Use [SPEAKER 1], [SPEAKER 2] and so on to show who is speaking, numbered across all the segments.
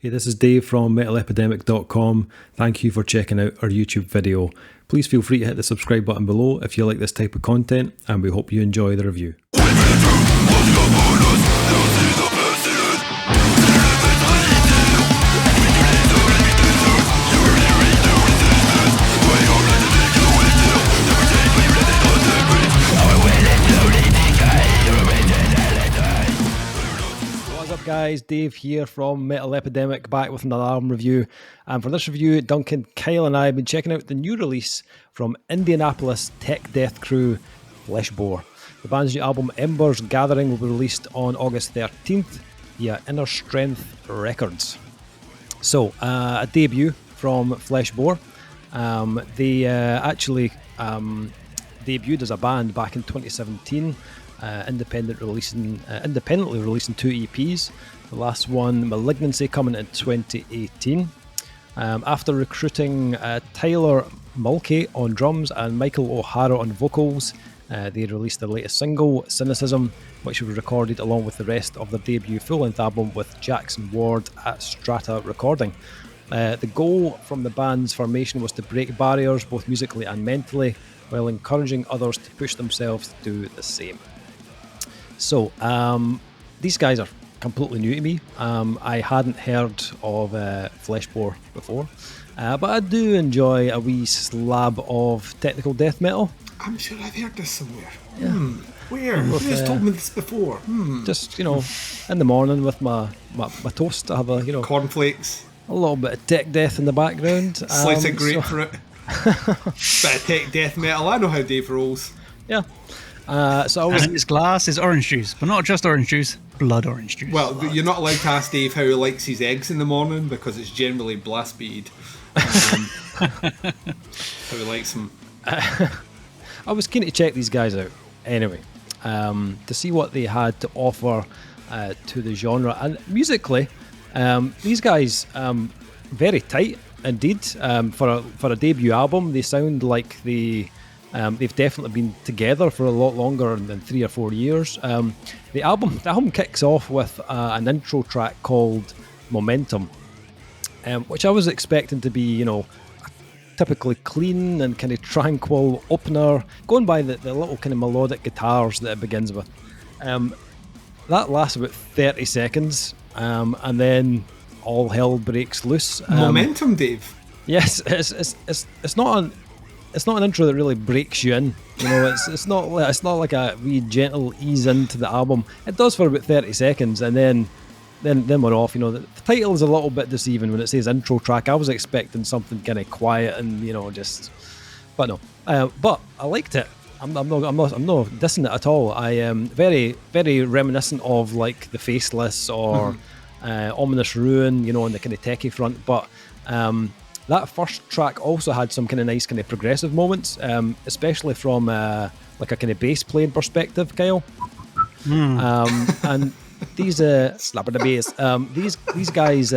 [SPEAKER 1] Hey, this is Dave from MetalEpidemic.com. Thank you for checking out our YouTube video. Please feel free to hit the subscribe button below if you like this type of content, and we hope you enjoy the review. Guys, Dave here from Metal Epidemic, back with another album review. And for this review, Duncan Kyle and I have been checking out the new release from Indianapolis Tech-Death crew, Fleshbore. The band's new album, Embers Gathering, will be released on August 13th via Innerstrength Records. So, a debut from Fleshbore. They actually debuted as a band back in 2017. Independently releasing 2 EPs. The last one, Malignancy, coming in 2018. After recruiting Tyler Mulkey on drums and Michael O'Hara on vocals, they released their latest single, Cynicism, which was recorded along with the rest of their debut full-length album with Jackson Ward at Strata Recording. The goal from the band's formation was to break barriers both musically and mentally, while encouraging others to push themselves to do the same. So, these guys are completely new to me. I hadn't heard of Fleshbore before, but I do enjoy a wee slab of technical death metal.
[SPEAKER 2] I'm sure I've heard this somewhere.
[SPEAKER 1] Yeah.
[SPEAKER 2] Where? Who's told me this before?
[SPEAKER 1] Just, in the morning with my toast, I have
[SPEAKER 2] cornflakes,
[SPEAKER 1] a little bit of tech death in the background.
[SPEAKER 2] Slice of grapefruit. Bit of tech death metal. I know how Dave rolls.
[SPEAKER 1] Yeah. So
[SPEAKER 3] and his glass is orange juice, but not just orange juice, blood orange juice.
[SPEAKER 2] Well, you're not allowed to ask Dave how he likes his eggs in the morning because it's generally blast bead. How he likes them.
[SPEAKER 1] I was keen to check these guys out anyway, to see what they had to offer to the genre. And musically, these guys, very tight indeed. For a debut album, they sound like they've definitely been together for a lot longer than 3 or 4 years. The album kicks off with an intro track called Momentum, which I was expecting to be, a typically clean and kind of tranquil opener, going by the little kind of melodic guitars that it begins with. That lasts about 30 seconds, and then all hell breaks loose.
[SPEAKER 2] Momentum, Dave.
[SPEAKER 1] Yes, it's not an intro that really breaks you in. It's not like a wee gentle ease into the album. It does for about 30 seconds, and then we're off. The title is a little bit deceiving when it says intro track. I was expecting something kind of quiet and but no. But I liked it. I'm not dissing it at all. I am very, very reminiscent of like the Faceless or Ominous Ruin, on the kind of techie front, but. That first track also had some kind of nice kind of progressive moments, especially from like a kind of bass playing perspective, Kyle. And these slapping the bass. These guys,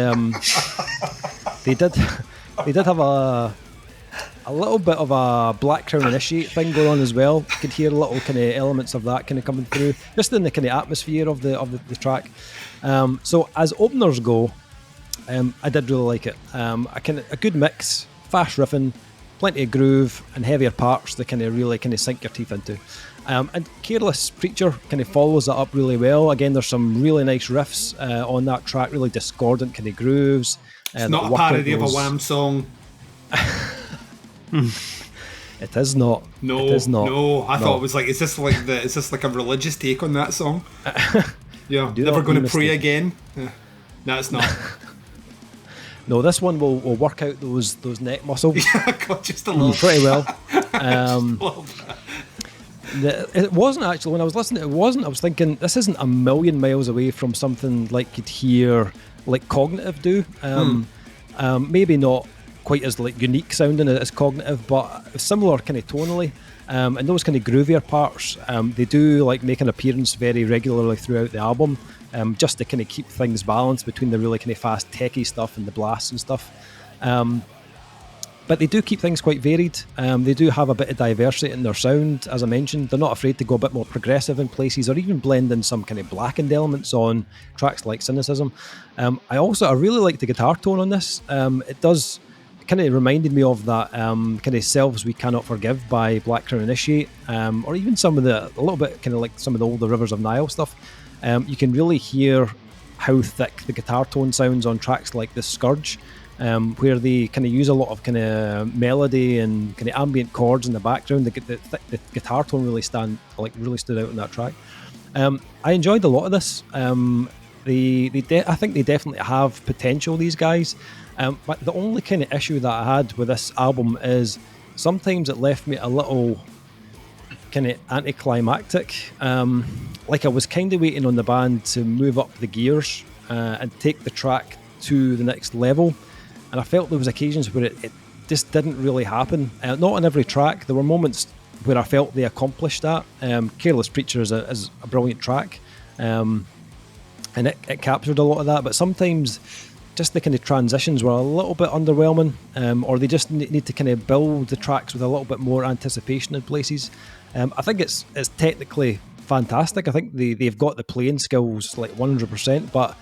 [SPEAKER 1] they did have a little bit of a Black Crown Initiate thing going on as well. You could hear little kind of elements of that kind of coming through, just in the kind of atmosphere of the track. So as openers go. I did really like it. A good mix, fast riffing, plenty of groove, and heavier parts that really sink your teeth into. And Careless Preacher kind of follows that up really well. Again, there's some really nice riffs on that track, really discordant kind of grooves.
[SPEAKER 2] It's not a parody of a Wham song.
[SPEAKER 1] It is not.
[SPEAKER 2] No,
[SPEAKER 1] it is not.
[SPEAKER 2] No. I thought it was like, is this like a religious take on that song? Yeah, never going to pray again. No, it's not.
[SPEAKER 1] No, this one will work out those neck muscles.
[SPEAKER 2] Yeah, God, just a little.
[SPEAKER 1] Pretty well. It wasn't actually, when I was listening, I was thinking, this isn't a million miles away from something like you'd hear like Cognitive do. Maybe not quite as like unique sounding as Cognitive, but similar kind of tonally. And those kind of groovier parts, they do like make an appearance very regularly throughout the album. Just to kind of keep things balanced between the really kind of fast techie stuff and the blasts and stuff. But they do keep things quite varied. They do have a bit of diversity in their sound, as I mentioned. They're not afraid to go a bit more progressive in places, or even blend in some kind of blackened elements on tracks like Cynicism. I really like the guitar tone on this. It does kind of reminded me of that kind of Selves We Cannot Forgive by Black Crown Initiate, or even a little bit kind of like some of the older Rivers of Nile stuff. You can really hear how thick the guitar tone sounds on tracks like The Scourge, where they kind of use a lot of kind of melody and kind of ambient chords in the background. The guitar tone really stood out in that track. I enjoyed a lot of this. I think they definitely have potential, these guys. But the only kind of issue that I had with this album is sometimes it left me a little kind of anticlimactic. Like I was kind of waiting on the band to move up the gears and take the track to the next level. And I felt there was occasions where it just didn't really happen. Not on every track. There were moments where I felt they accomplished that. Careless Preacher is a brilliant track. And it captured a lot of that. But sometimes just the kind of transitions were a little bit underwhelming, or they just need to kind of build the tracks with a little bit more anticipation in places. I think it's technically fantastic. I think they've got the playing skills like 100%, but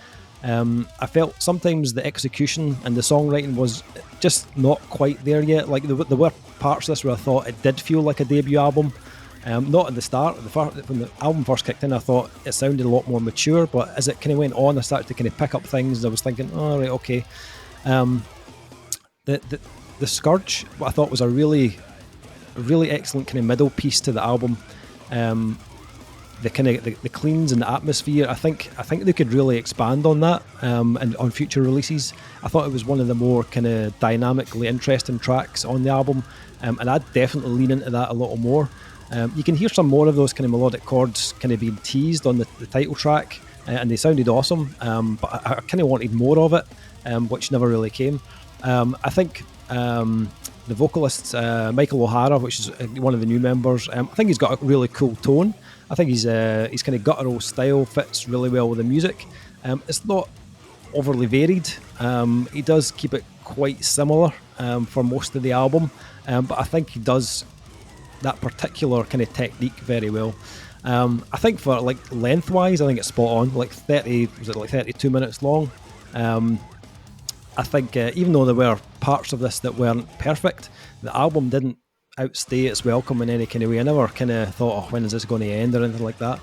[SPEAKER 1] I felt sometimes the execution and the songwriting was just not quite there yet. Like there were parts of this where I thought it did feel like a debut album. Not at the start. When the album first kicked in, I thought it sounded a lot more mature, but as it kind of went on, I started to kind of pick up things. I was thinking, oh, right, okay. The Scourge, what I thought was a really excellent kind of middle piece to the album. The kind of the cleans and the atmosphere, I think they could really expand on that and on future releases. I thought it was one of the more kind of dynamically interesting tracks on the album, and I'd definitely lean into that a little more. You can hear some more of those kind of melodic chords kind of being teased on the title track, and they sounded awesome, but I kind of wanted more of it, which never really came. I think the vocalist, Michael O'Hara, which is one of the new members, I think he's got a really cool tone. I think his kind of guttural style fits really well with the music. It's not overly varied. He does keep it quite similar for most of the album, but I think he does that particular kind of technique very well. I think for like lengthwise, I think it's spot on. Like 32 minutes long. I think even though there were parts of this that weren't perfect, the album didn't outstay its welcome in any kind of way. I never kind of thought, oh, when is this going to end or anything like that.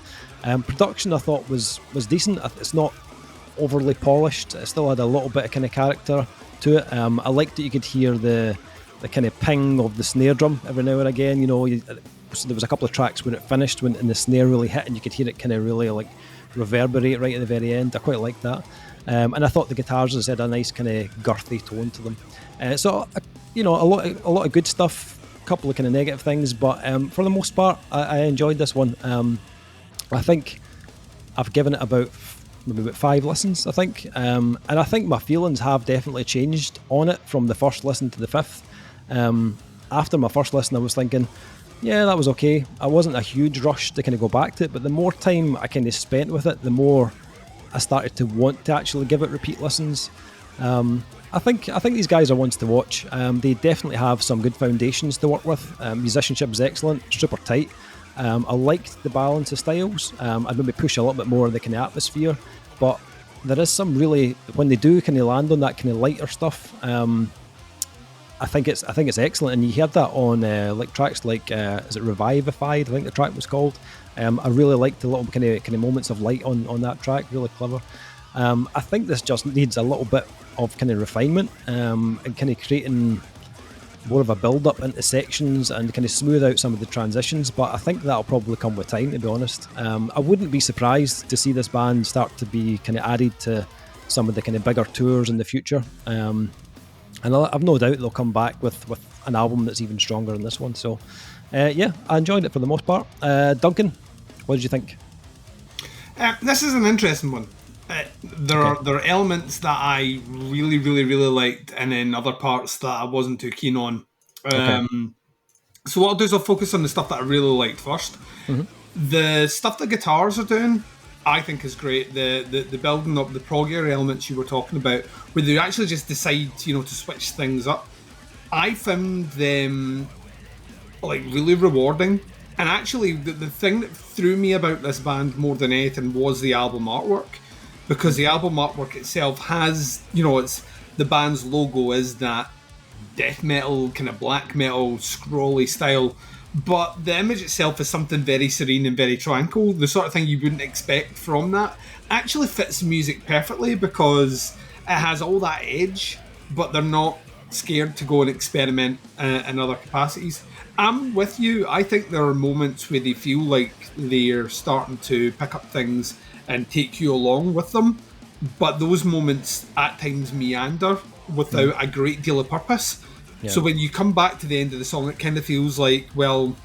[SPEAKER 1] Production I thought was decent. It's not overly polished. It still had a little bit of kind of character to it. I liked that you could hear the kind of ping of the snare drum every now and again. You know, so there was a couple of tracks when it finished and the snare really hit, and you could hear it kind of really like reverberate right at the very end. I quite liked that. And I thought the guitars had a nice kind of girthy tone to them. So a lot of good stuff. A couple of kind of negative things, but for the most part, I enjoyed this one. I think I've given it about 5 listens, I think, and I think my feelings have definitely changed on it from the first listen to the 5th. After my first listen, I was thinking, yeah, that was okay. I wasn't a huge rush to kind of go back to it, but the more time I kind of spent with it, the more I started to want to actually give it repeat listens. I think these guys are ones to watch. They definitely have some good foundations to work with. Musicianship is excellent, super tight. I liked the balance of styles. I'd maybe push a little bit more of the kind of atmosphere, but there is some really, when they do kind of land on that kind of lighter stuff, I think it's excellent. And you heard that on like tracks like is it Revivified? I think the track was called. I really liked the little kind of moments of light on that track. Really clever. I think this just needs a little bit of kind of refinement and kind of creating more of a build-up into sections and kind of smooth out some of the transitions, but I think that'll probably come with time, to be honest. I wouldn't be surprised to see this band start to be kind of added to some of the kind of bigger tours in the future, and I've no doubt they'll come back with an album that's even stronger than this one. So yeah, I enjoyed it for the most part. Duncan, what did you think?
[SPEAKER 2] This is an interesting one. There are elements that I really, really, really liked, and then other parts that I wasn't too keen on. So what I'll do is I'll focus on the stuff that I really liked first. Mm-hmm. The stuff that guitars are doing, I think is great. The building up the proggier elements you were talking about, where they actually just decide, to switch things up. I found them like really rewarding. And actually, the thing that threw me about this band more than anything was the album artwork, because the album artwork itself has, it's the band's logo is that death metal, kind of black metal, scrolly style, but the image itself is something very serene and very tranquil. The sort of thing you wouldn't expect from that actually fits the music perfectly because it has all that edge, but they're not scared to go and experiment in other capacities. I'm with you. I think there are moments where they feel like they're starting to pick up things and take you along with them, but those moments at times meander without a great deal of purpose. Yeah. So when you come back to the end of the song, it kind of feels like, well,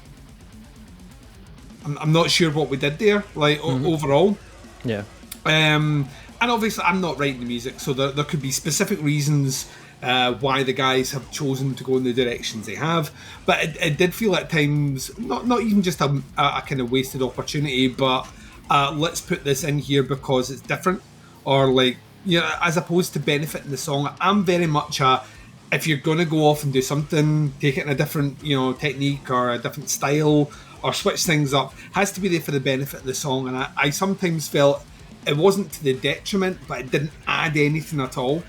[SPEAKER 2] I'm not sure what we did there, like overall.
[SPEAKER 1] Yeah.
[SPEAKER 2] And obviously I'm not writing the music, so there could be specific reasons why the guys have chosen to go in the directions they have, but it did feel at times not even just a kind of wasted opportunity, but let's put this in here because it's different, or like, as opposed to benefiting the song. I'm very much if you're going to go off and do something, take it in a different technique or a different style or switch things up, has to be there for the benefit of the song. And I sometimes felt it wasn't to the detriment, but it didn't add anything at all.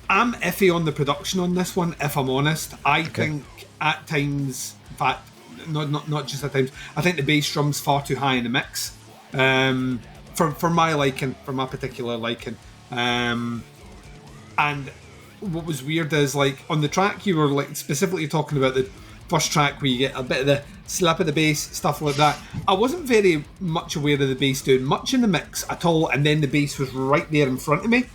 [SPEAKER 2] I'm iffy on the production on this one, if I'm honest. I think at times, in fact, not just at times, I think the bass drum's far too high in the mix. For my liking, for my particular liking. And what was weird is, like, on the track you were like specifically talking about the first track where you get a bit of the slap of the bass, stuff like that. I wasn't very much aware of the bass doing much in the mix at all, and then the bass was right there in front of me.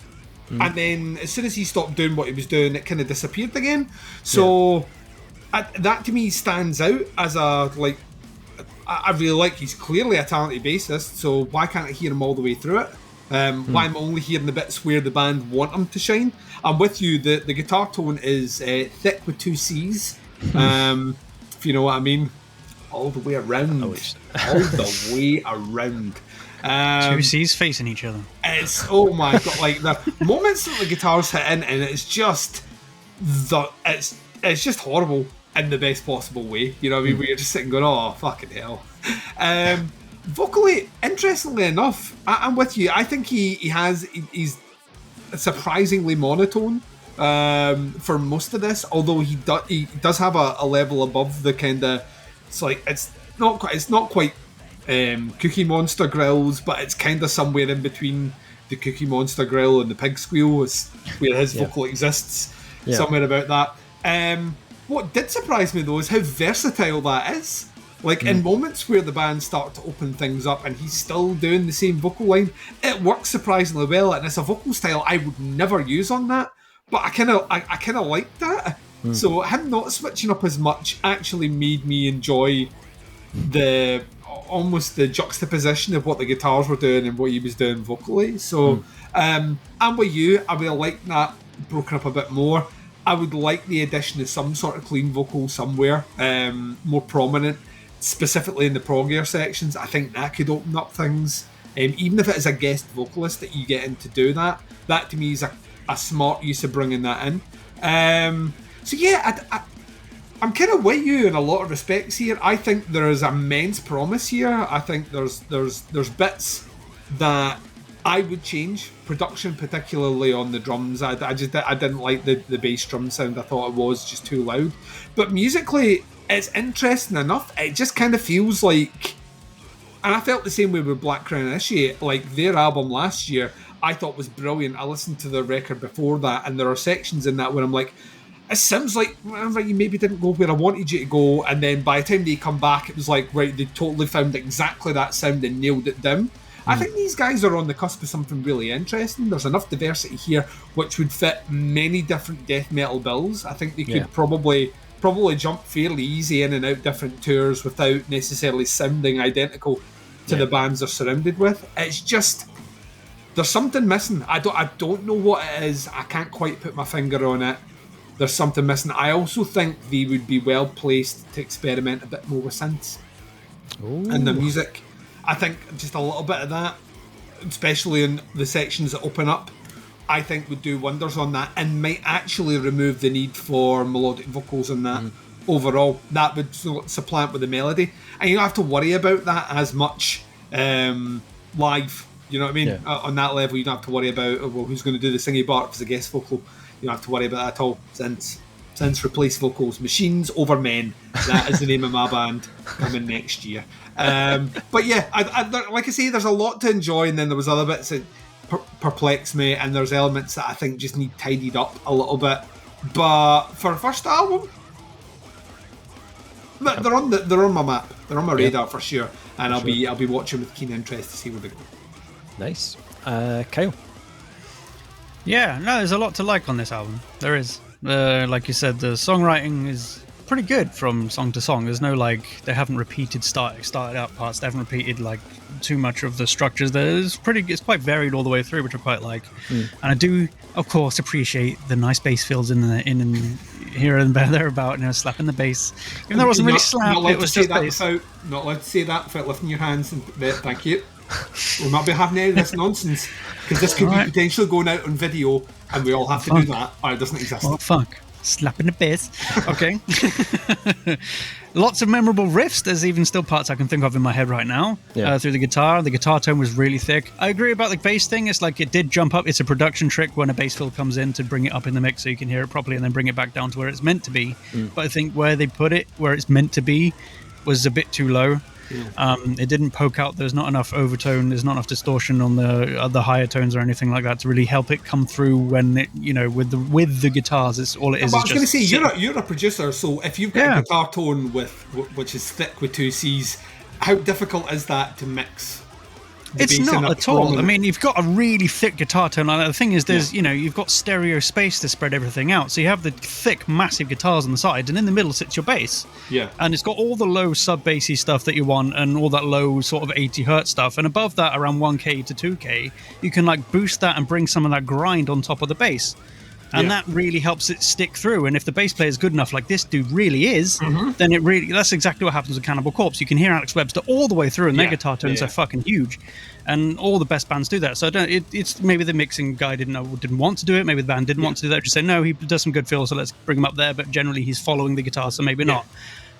[SPEAKER 2] And then as soon as he stopped doing what he was doing, it kind of disappeared again. So that to me stands out as a, like, I really like, he's clearly a talented bassist, so why can't I hear him all the way through it? Why am I only hearing the bits where the band want him to shine? I'm with you, the guitar tone is thick with two C's, if you know what I mean. All the way around. All the way around.
[SPEAKER 3] Two C's facing each other.
[SPEAKER 2] It's, oh my god, like the moments that the guitar's hitting, and it's just it's just horrible in the best possible way. You know what I mean? Where you're just sitting going, oh fucking hell. Vocally, interestingly enough, I'm with you. I think he's surprisingly monotone for most of this, although he does have a level above the kind of, it's not quite Cookie Monster grills, but it's kind of somewhere in between the Cookie Monster grill and the pig squeal is where his vocal exists, somewhere about that. What did surprise me though is how versatile that is. Like in moments where the band start to open things up and he's still doing the same vocal line, it works surprisingly well, and it's a vocal style I would never use on that, but I kind of like that. So him not switching up as much actually made me enjoy almost the juxtaposition of what the guitars were doing and what he was doing vocally. So I'm with you. I would have liked that broken up a bit more. I would like the addition of some sort of clean vocal somewhere, more prominent, specifically in the proggier sections. I think that could open up things. Even if it is a guest vocalist that you get in to do that to me is a smart use of bringing that in. So yeah, I'm kind of with you in a lot of respects here. I think there is immense promise here. I think there's bits that I would change. Production, particularly on the drums. I didn't like the bass drum sound. I thought it was just too loud. But musically, it's interesting enough. It just kind of feels like, and I felt the same way with Black Crown Initiate. Like their album last year, I thought was brilliant. I listened to their record before that, and there are sections in that where I'm like, it sounds like you maybe didn't go where I wanted you to go, and then by the time they come back, it was like, right, they totally found exactly that sound and nailed it down. I think these guys are on the cusp of something really interesting. There's enough diversity here which would fit many different death metal bills. I think they could probably jump fairly easy in and out different tours without necessarily sounding identical to the bands they're surrounded with. It's just, there's something missing. I don't know what it is. I can't quite put my finger on it. There's something missing. I also think they would be well placed to experiment a bit more with synths in the music. I think just a little bit of that, especially in the sections that open up. I think would do wonders on that and might actually remove the need for melodic vocals in that. Overall, that would supplant with the melody, and you don't have to worry about that as much live. You know what I mean? On that level, you don't have to worry about who's going to do the singy part as a guest vocal. You don't have to worry about that at all. Since replace vocals, machines over men. That is the name of my band coming next year. But yeah, like I say, there's a lot to enjoy, and then there was other bits that perplex me, and there's elements that I think just need tidied up a little bit. But for a first album, they're on my map. They're on my radar for sure, and I'll be watching with keen interest to see where they go.
[SPEAKER 1] Nice, Kyle.
[SPEAKER 3] Yeah, no, there's a lot to like on this album. There is. Like you said, the songwriting is pretty good from song to song. There's no they haven't repeated started out parts. They haven't repeated too much of the structures. It's quite varied all the way through, which I quite like. And I do, of course, appreciate the nice bass fills in here and there about slapping the bass. Even though it wasn't really slap, it was just bass.
[SPEAKER 2] Not allowed to say that without lifting your hands and thank you. We'll not be having any of this nonsense because this could be potentially going out on video, and we all have to do that, or it doesn't exist.
[SPEAKER 3] Oh fuck! Slapping the bass. Okay. Lots of memorable riffs. There's even still parts I can think of in my head right now. Through the guitar. The guitar tone was really thick. I agree about the bass thing. It's it did jump up. It's a production trick when a bass fill comes in to bring it up in the mix so you can hear it properly and then bring it back down to where it's meant to be. But I think where they put it, where it's meant to be, was a bit too low. It didn't poke out. There's not enough overtone. There's not enough distortion on the higher tones or anything like that to really help it come through when it, with the guitars. It's all it is.
[SPEAKER 2] I was going to say you're a producer, so if you've got a guitar tone which is thick with two C's, how difficult is that to mix?
[SPEAKER 3] It's not at all. I mean, you've got a really thick guitar tone. The thing is, you've got stereo space to spread everything out. So you have the thick, massive guitars on the sides, and in the middle sits your bass.
[SPEAKER 2] Yeah.
[SPEAKER 3] And it's got all the low sub-bassy stuff that you want, and all that low sort of 80 hertz stuff. And above that, around 1K to 2K, you can boost that and bring some of that grind on top of the bass. And that really helps it stick through. And if the bass player is good enough, like this dude really is, then that's exactly what happens with Cannibal Corpse. You can hear Alex Webster all the way through, and their guitar tones are fucking huge. And all the best bands do that. So it's maybe the mixing guy didn't want to do it. Maybe the band didn't want to do that. Just say, no, he does some good fills, so let's bring him up there. But generally, he's following the guitar, so maybe not.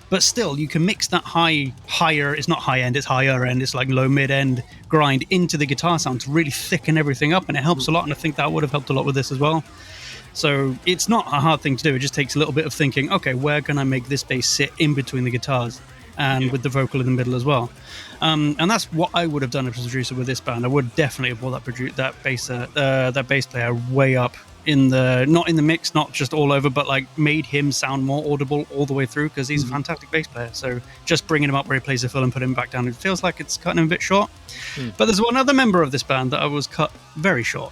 [SPEAKER 3] But still, you can mix that higher, it's not high end, it's higher end, it's low mid end grind into the guitar sound to really thicken everything up. And it helps a lot. And I think that would have helped a lot with this as well. So it's not a hard thing to do. It just takes a little bit of thinking, okay, where can I make this bass sit in between the guitars and with the vocal in the middle as well? And that's what I would have done as a producer with this band. I would definitely have brought that bass player way up not in the mix, not just all over, but made him sound more audible all the way through, because he's a fantastic bass player. So just bringing him up where he plays the fill and put him back down, it feels like it's cutting him a bit short. But there's one other member of this band that I was cut very short.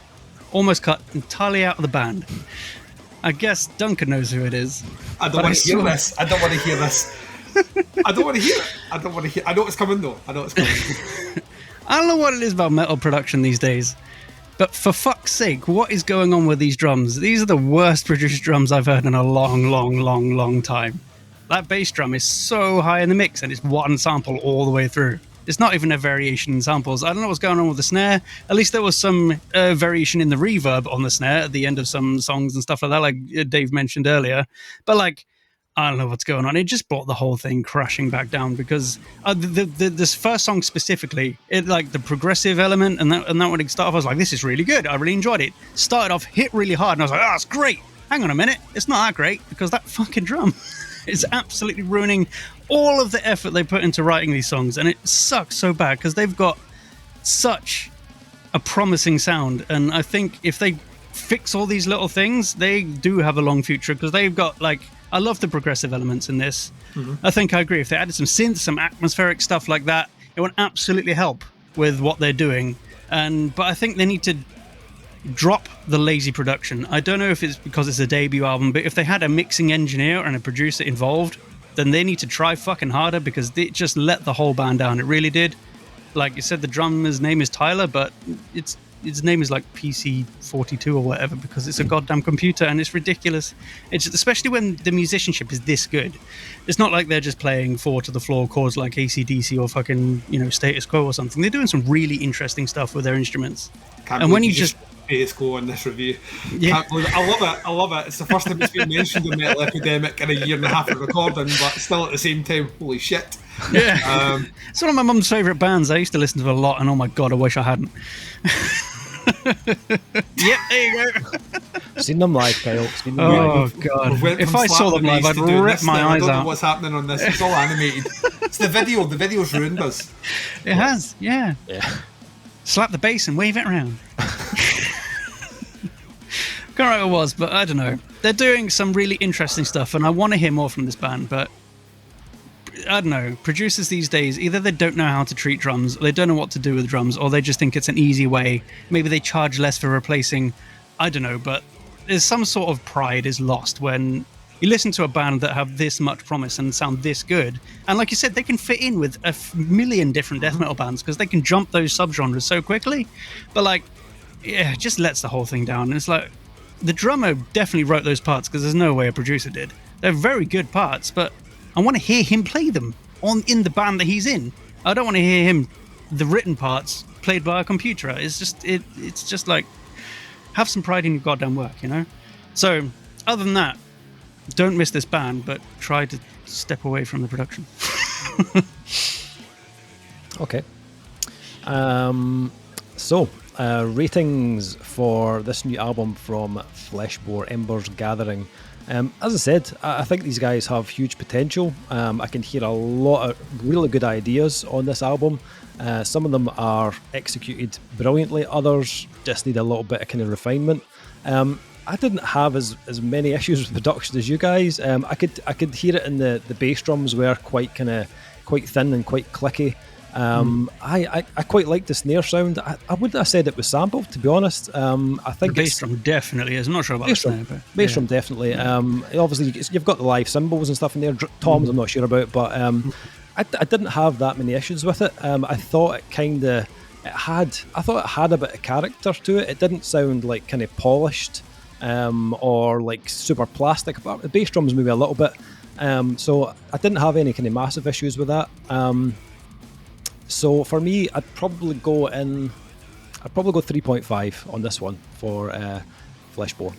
[SPEAKER 3] Almost cut entirely out of the band. I guess Duncan knows who it is.
[SPEAKER 2] I don't want to hear this. I don't want to hear this. I don't want to hear it. I know it's coming though. I
[SPEAKER 3] don't know what it is about metal production these days, but for fuck's sake, what is going on with these drums? These are the worst produced drums I've heard in a long time. That bass drum is so high in the mix, and it's one sample all the way through. It's not even a variation in samples. I don't know what's going on with the snare. At least there was some variation in the reverb on the snare at the end of some songs and stuff like that, like Dave mentioned earlier. But I don't know what's going on. It just brought the whole thing crashing back down, because this first song specifically, the progressive element and that when it started off, I was like, this is really good. I really enjoyed it. Started off, hit really hard, and I was like, it's great. Hang on a minute. It's not that great, because that fucking drum is absolutely ruining all of the effort they put into writing these songs, and it sucks so bad because they've got such a promising sound. And I think if they fix all these little things, they do have a long future, because they've got I love the progressive elements in this. I think I agree. If they added some synths, some atmospheric stuff like that, it would absolutely help with what they're doing. But I think they need to drop the lazy production. I don't know if it's because it's a debut album, but if they had a mixing engineer and a producer involved, then they need to try fucking harder, because it just let the whole band down. It really did. Like you said, the drummer's name is Tyler, but its name is PC42 or whatever, because it's a goddamn computer, and it's ridiculous. It's especially when the musicianship is this good. It's not like they're just playing four to the floor chords like AC/DC or fucking Status Quo or something. They're doing some really interesting stuff with their instruments.
[SPEAKER 2] And when you just fiasco on this review.
[SPEAKER 3] Yeah.
[SPEAKER 2] Can't believe it. I love it. It's the first time it's been mentioned in Metal Epidemic in a year and a half of recording, but still at the same time, holy shit.
[SPEAKER 3] Yeah. It's one of my mum's favourite bands. I used to listen to it a lot, and oh my god, I wish I hadn't. Yep, there you go.
[SPEAKER 1] Seen them live, Kyle. Seen them
[SPEAKER 3] Oh
[SPEAKER 1] live.
[SPEAKER 3] god! If I saw them live, I'd rip my eyes
[SPEAKER 2] I don't know
[SPEAKER 3] out.
[SPEAKER 2] what's happening on this. It's all animated. It's the video. The video's ruined us.
[SPEAKER 3] It has, yeah.
[SPEAKER 1] Yeah.
[SPEAKER 3] Slap the bass and wave it around. Can't remember what it was, but I don't know. They're doing some really interesting stuff, and I want to hear more from this band, but I don't know. Producers these days, either they don't know how to treat drums, or they don't know what to do with drums, or they just think it's an easy way. Maybe they charge less for replacing. I don't know, but there's some sort of pride is lost when you listen to a band that have this much promise and sound this good. And like you said, they can fit in with a million different death metal bands because they can jump those subgenres so quickly. But like, yeah, it just lets the whole thing down. And it's like, the drummer definitely wrote those parts because there's no way a producer did. They're very good parts, but I want to hear him play them in the band that he's in. I don't want to hear him, the written parts, played by a computer. It's just like, have some pride in your goddamn work, you know? So, other than that, don't miss this band, but try to step away from the production.
[SPEAKER 1] Okay. Ratings for this new album from Fleshbore, Embers Gathering. As I said, I think these guys have huge potential. I can hear a lot of really good ideas on this album. Some of them are executed brilliantly, others just need a little bit of kind of refinement. I didn't have as many issues with production as you guys. I could hear it in the bass drums were quite thin and quite clicky. I quite like the snare sound. I wouldn't have said it was sampled, to be honest. I think
[SPEAKER 3] the bass drum definitely is. I'm not sure about the snare, but
[SPEAKER 1] bass drum definitely. Obviously you've got the live cymbals and stuff in there. Toms I'm not sure about, but I didn't have that many issues with it. I thought it had a bit of character to it. It didn't sound like kind of polished or like super plastic, but the bass drums maybe a little bit. So I didn't have any kind of massive issues with that. So for me, I'd probably go 3.5 on this one for Fleshbore.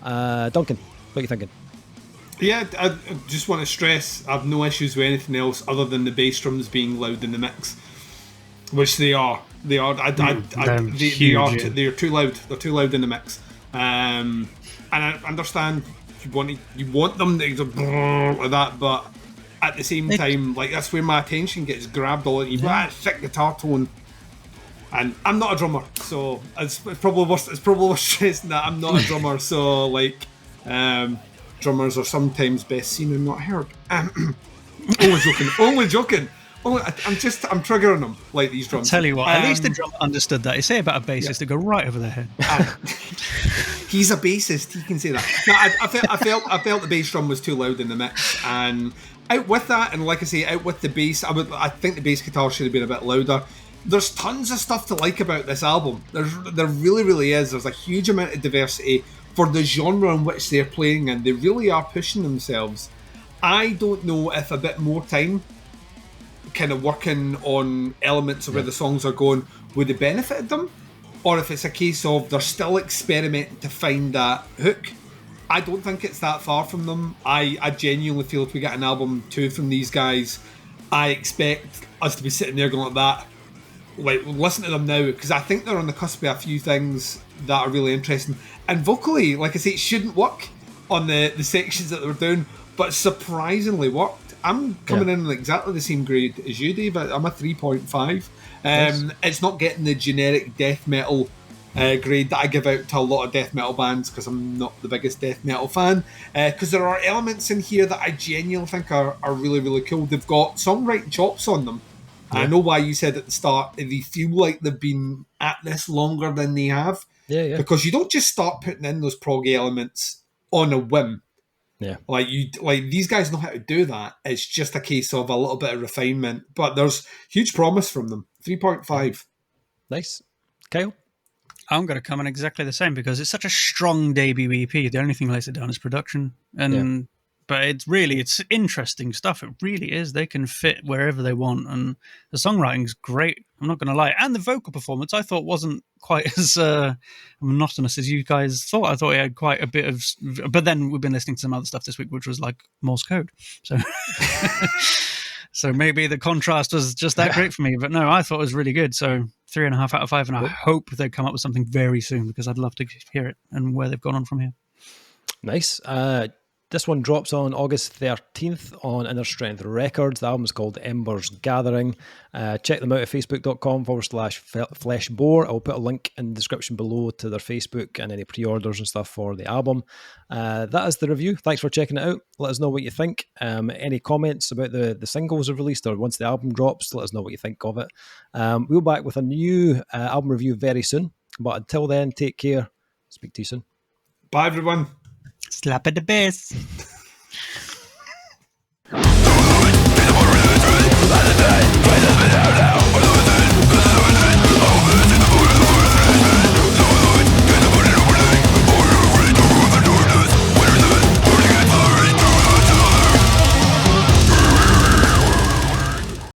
[SPEAKER 1] Duncan, what are you thinking?
[SPEAKER 2] Yeah, I just want to stress I have no issues with anything else other than the bass drums being loud in the mix, which they are. They are. They are too loud. They're too loud in the mix. And I understand you want them to like that, but at the same time, like that's where my attention gets grabbed all. You've got a thick guitar tone, and I'm not a drummer, so it's probably worth stressing that I'm not a drummer. So like, drummers are sometimes best seen and not heard. Only joking. I'm triggering them like these drums.
[SPEAKER 3] I'll tell you what, at least the drummer understood that. You say about a bassist to go right over their head.
[SPEAKER 2] He's a bassist. He can say that. No, I felt the bass drum was too loud in the mix, and out with that, and like I say, out with the bass, I think the bass guitar should have been a bit louder. There's tons of stuff to like about this album. There really, really is. There's a huge amount of diversity for the genre in which they're playing, and they really are pushing themselves. I don't know if a bit more time kind of working on elements of where the songs are going would have benefited them, or if it's a case of they're still experimenting to find that hook. I don't think it's that far from them. I genuinely feel if we get an album 2 from these guys, I expect us to be sitting there going like that, like listen to them now, because I think they're on the cusp of a few things that are really interesting. And vocally, like I say, it shouldn't work on the sections that they're doing, but surprisingly worked. I'm coming in exactly the same grade as you, Dave. I'm a 3.5. It's not getting the generic death metal grade that I give out to a lot of death metal bands, because I'm not the biggest death metal fan, because there are elements in here that I genuinely think are really, really cool. They've got songwriting chops on them. I know why you said at the start they feel like they've been at this longer than they have, because you don't just start putting in those prog elements on a whim. Like these guys know how to do that. It's just a case of a little bit of refinement, but there's huge promise from them. 3.5.
[SPEAKER 1] Nice. Kyle?
[SPEAKER 3] I'm going to come in exactly the same, because it's such a strong debut EP. The only thing that lets it down is production. And but it's interesting stuff. It really is. They can fit wherever they want, and the songwriting's great. I'm not going to lie. And the vocal performance I thought wasn't quite as monotonous as you guys thought. I thought he had quite a bit of, but then we've been listening to some other stuff this week, which was like Morse code. So, so maybe the contrast was just that great for me. But no, I thought it was really good. So 3.5 out of 5, and I hope they come up with something very soon because I'd love to hear it and where they've gone on from here.
[SPEAKER 1] Nice. This one drops on August 13th on Innerstrength Records. The album is called Embers Gathering. Check them out at facebook.com/Fleshbore. I'll put a link in the description below to their Facebook and any pre-orders and stuff for the album. That is the review. Thanks for checking it out. Let us know what you think. Any comments about the singles have released or once the album drops, let us know what you think of it. We'll be back with a new album review very soon. But until then, take care. Speak to you soon.
[SPEAKER 2] Bye, everyone.
[SPEAKER 3] Slap at the bass.